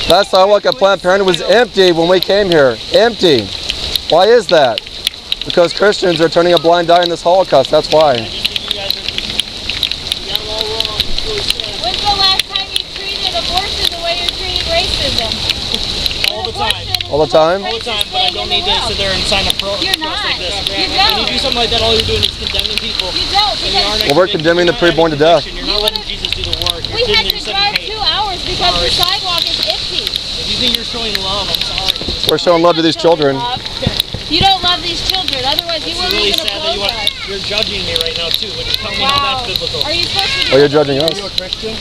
That sidewalk at Planned Parenthood was empty when we came here. Empty. Why is that? Because Christians are turning a blind eye in this Holocaust. That's why. When's the last time you treated abortion the way you're treating racism? All the time. All the time? All the time, but I don't need to sit there and sign a pro. You're not. Like this. You When don't. you do something like that, all you're doing is condemning people. You don't. Because Well, we're condemning the preborn to death. You're not letting Jesus do the work. we had to drive 2 hours because the sidewalk is empty. If you think you're showing love, I'm sorry. We're showing love to these children. You don't love these children, otherwise you wouldn't Really even sad oppose that us. you're judging me right now too. When you tell me Wow. how that's biblical. Are you supposed to be Well, you're judging us. Are you a Christian?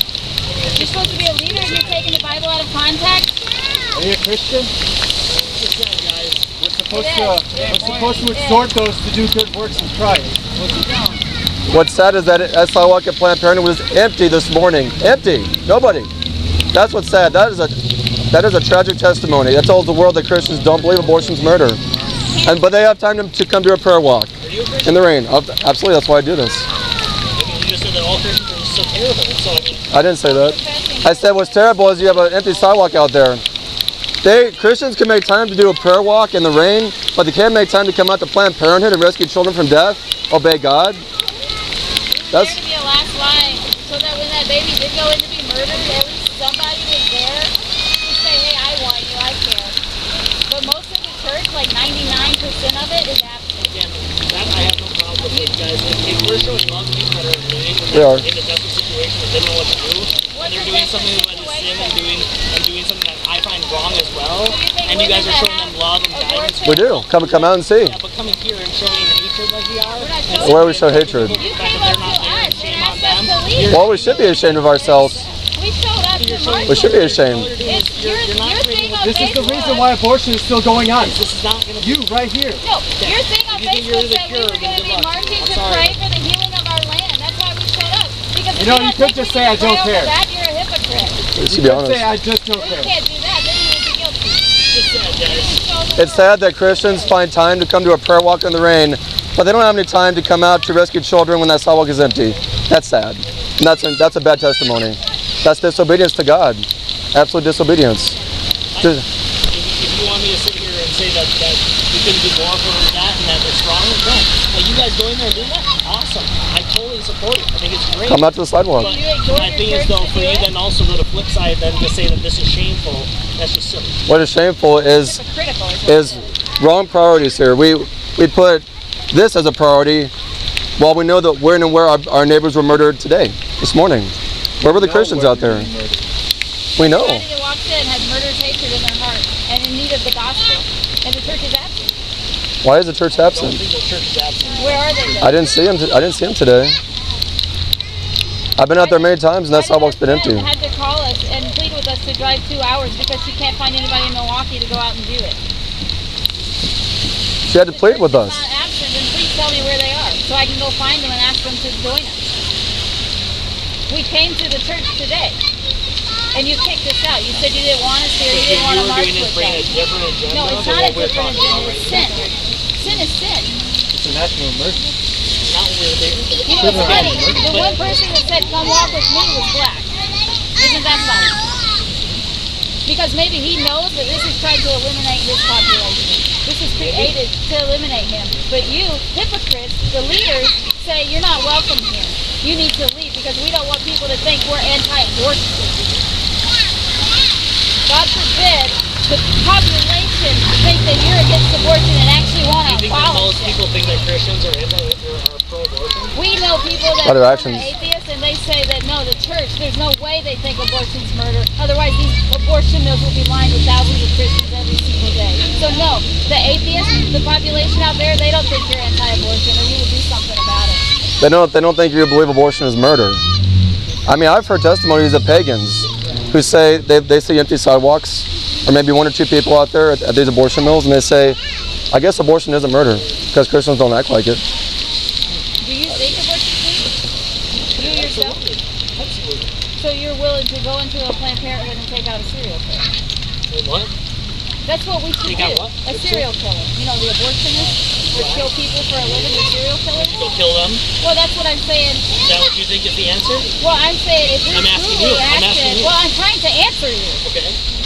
You're supposed to be a leader and you're taking the Bible out of context? Are you a Christian? It's sad, guys. We're supposed to exhort those to do good works in Christ. What's sad is that sidewalk at Planned Parenthood was empty this morning. Empty. Nobody. That's what's sad. That is a tragic testimony. That tells the world that Christians don't believe abortion's murder. But they have time to come do a prayer walk in the rain. Absolutely, that's why I do this. You just said that all Christians are so terrible. So I didn't say that. I said what's terrible is you have an empty sidewalk out there. Christians can make time to do a prayer walk in the rain, but they can't make time to come out to Planned Parenthood and rescue children from death, obey God. That's there to be a last line, so that when that baby did go in to be murdered, at least somebody was there to say, hey, I want you, I care. But most of the church, like 99% of it, is absent. again, that I have no problem with, guys. If we're showing love to people that are in a desperate situation that they don't know what to do, and they're doing something that is sin and doing something that I find wrong as well, and you guys are showing them love and guidance. We do. Come out and see. Yeah, but coming here and showing hatred like we are, where we show hatred. You came up to us and asked us to leave. Well, we should be ashamed of ourselves. We showed up to march. We should be ashamed. This is the reason why abortion is still going on. This is not going to You right here. No, your thing on Facebook said we were going to be marching to pray for the healing of our land. That's why we showed up. Because if You could just say I don't care. That, you're a hypocrite. Let's You be could honest. say I just don't We care. can't do that. Then you would be guilty. It's sad that Christians find time to come to a prayer walk in the rain, but they don't have any time to come out to rescue children when that sidewalk is empty. That's sad. And that's a bad testimony. That's disobedience to God. Absolute disobedience. If you want me to sit here and say that we couldn't do more for that and that it's wrong, no. But you guys going there and doing that, awesome. I totally support it. I think it's great. Come out to the sidewalk. But my thing is though, for you then also go to flip side then to say that this is shameful, that's just silly. What is shameful is wrong priorities here. We put this as a priority while we know that when and where our neighbors were murdered today, this morning. Where were the Christians out there? We know. Everybody that walks in has murderous hatred in their heart and in need of the gospel. And the church is absent. Why is the church absent? I don't think the church is absent. Where are they then? I didn't see him today. I've been out there many times and that sidewalk's been empty. Had to call us and plead with us to drive 2 hours because she can't find anybody in Milwaukee to go out and do it. She had to plead with us. If they're not absent, then please tell me where they are so I can go find them and ask them to join us. We came to the church today, and you kicked us out. You said you didn't want us here, you didn't want to march with us. No, it's not a different agenda, it's sin. Sin is sin. It's a national emergency. You know, it's funny. The one person that said, come walk with me was black. Isn't that funny? Because maybe he knows that this is trying to eliminate his population. This is created to eliminate him. But you, hypocrites, the leaders, say you're not welcome here. You need to leave because we don't want people to think we're anti-abortion. God forbid the population think that you're against abortion and actually want to Do you think that abolish most it. people think that Christians are pro-abortion? We know people that By their are actions. atheists and they say that no, the church, there's no way they think abortion's murder. Otherwise these abortion mills will be lined with thousands of Christians every single day. So no, the atheists, the population out there, they don't think you're anti-abortion or you will do something about it. They don't think you believe abortion is murder. I mean, I've heard testimonies of pagans who say they see empty sidewalks, or maybe 1 or 2 people out there at these abortion mills, and they say, I guess abortion isn't murder because Christians don't act like it. Do you think abortion's murder? You yourself? Absolutely. So you're willing to go into a Planned Parenthood and take out a serial killer? Wait, what? That's what we should Take do. out what? A serial killer. You know, the abortionists would kill people for a living, the serial killers. Go kill them? Well, that's what I'm saying. Is that what you think is the answer? Well, I'm saying if you're I'm asking truly you. I'm asking acting, you. well, I'm trying to answer you. Okay.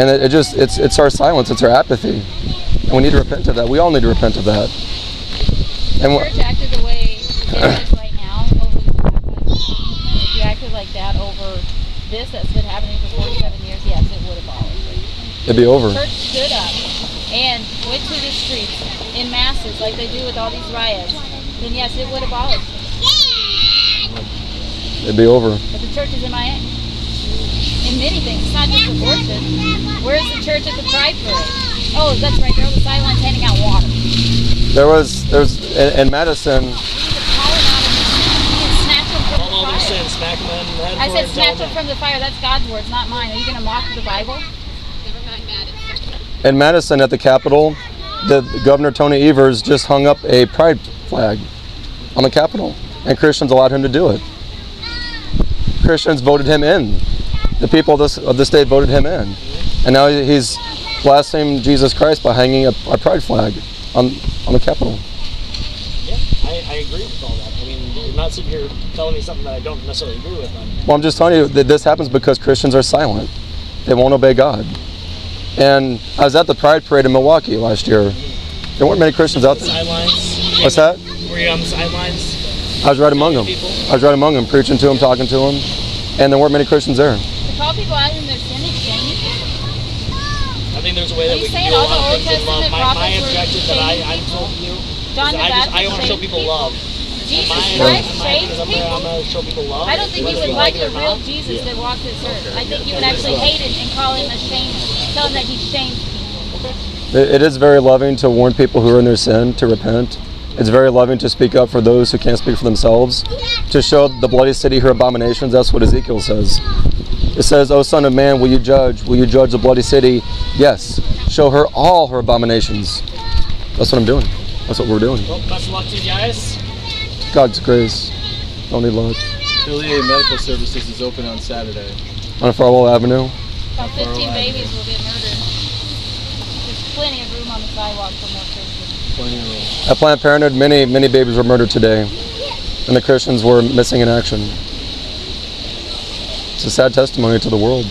And it's our silence, it's our apathy. And we need to repent of that. We all need to repent of that. And the church acted the way it is right now over the Black Lives Matter movement. If you acted like that over this that's been happening for 47 years, yes, it would abolish it. It'd be over. The church stood up and went to the streets in masses like they do with all these riots, then yes, it would abolish it. It'd be over. But the church is MIA. In many things. It's not just abortion. Where's the church at the Pride Parade? Oh, that's right. They're on the sidelines handing out water. There's in Madison. We need to call him out and snatch him from the fire. Smack him in the head. I said snatch him from the fire. That's God's words, not mine. Are you going to mock the Bible? In Madison at the Capitol, the Governor Tony Evers just hung up a pride flag on the Capitol, and Christians allowed him to do it. Christians voted him in. The people of the state voted him in, and now he's blaspheming Jesus Christ by hanging a pride flag on the Capitol. Yeah, I agree with all that. I mean, you're not sitting here telling me something that I don't necessarily agree with. Well, I'm just telling you that this happens because Christians are silent. They won't obey God. And I was at the Pride Parade in Milwaukee last year. There weren't many Christians out there. Sidelines. What's that? Were you on the sidelines? I was right among them. I was right among them, preaching to them, talking to them, and there weren't many Christians there. To call people out in their sin is shame. I think there's a way that we can do a lot of things in love. My objective that I told you is I want to show people love. Jesus Christ saved people. I'm going to show people love. I don't think you would like the real Jesus that walked this earth. I think you would actually hate him and call him a shamer. Tell him that he shames people. It is very loving to warn people who are in their sin to repent. It's very loving to speak up for those who can't speak for themselves. To show the bloody city her abominations. That's what Ezekiel says. It says, "O Son of Man, will you judge? Will you judge the bloody city? Yes, show her all her abominations." That's what I'm doing. That's what we're doing. Well, best of luck to you guys. God's grace. Don't need luck. Affiliated Medical Services is open on Saturday. On Farwell Avenue. About 15 babies will get murdered. There's plenty of room on the sidewalk for more Christians. Plenty of room. At Planned Parenthood, many babies were murdered today, and the Christians were missing in action. It's a sad testimony to the world,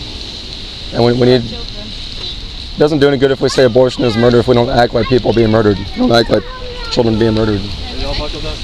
and we need. It doesn't do any good if we say abortion is murder if we don't act like people are being murdered. We don't act like children being murdered. Are you all buckled up?